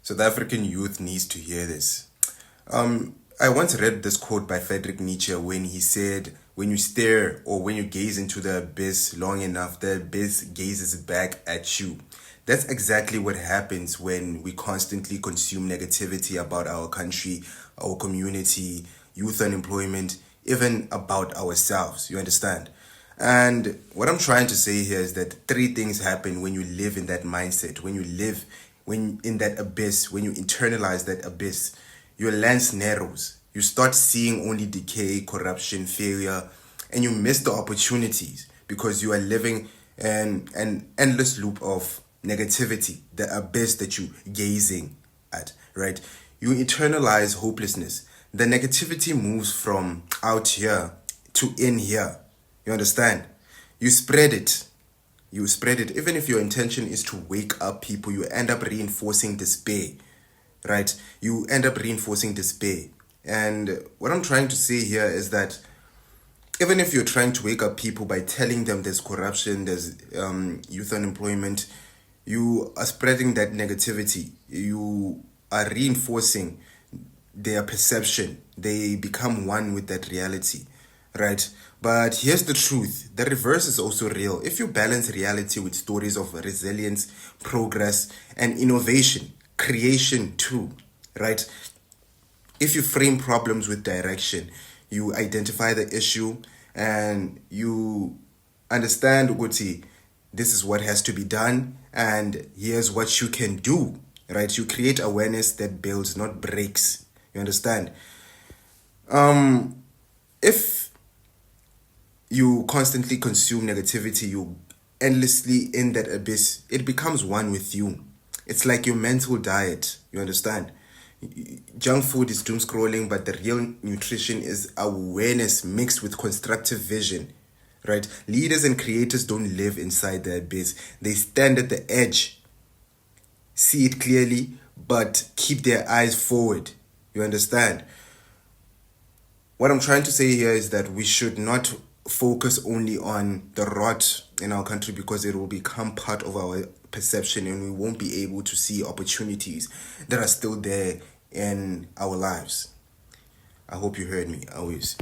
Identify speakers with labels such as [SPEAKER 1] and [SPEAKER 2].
[SPEAKER 1] South African youth needs to hear this. I once read this quote by Friedrich Nietzsche when he said, when you stare or when you gaze into the abyss long enough, the abyss gazes back at you. That's exactly what happens when we constantly consume negativity about our country, our community, youth unemployment, even about ourselves. You understand? And what I'm trying to say here is that three things happen when you live in that mindset, when you live when in that abyss, when you internalize that abyss, your lens narrows. You start seeing only decay, corruption, failure, and you miss the opportunities because you are living in an endless loop of negativity, the abyss that you gazing at, right? You internalize hopelessness. The negativity moves from out here to in here. You understand? You spread it. You spread it. Even if your intention is to wake up people, you end up reinforcing despair, right? You end up reinforcing despair. And what I'm trying to say here is that even if you're trying to wake up people by telling them there's corruption, there's youth unemployment, you are spreading that negativity. You are reinforcing their perception. They become one with that reality, right? But here's the truth. The reverse is also real. If you balance reality with stories of resilience, progress, and innovation, creation too, right? If you frame problems with direction, you identify the issue and you understand, Uguti, this is what has to be done and here's what you can do, right? You create awareness that builds, not breaks. You understand? If you constantly consume negativity, you endlessly in that abyss, it becomes one with you. It's like your mental diet. You understand? Junk food is doom scrolling, but the real nutrition is awareness mixed with constructive vision, right? Leaders and creators don't live inside the abyss. They stand at the edge, see it clearly, but keep their eyes forward. You understand? What I'm trying to say here is that we should not focus only on the rot in our country because it will become part of our perception and we won't be able to see opportunities that are still there in our lives. I hope you heard me. Always.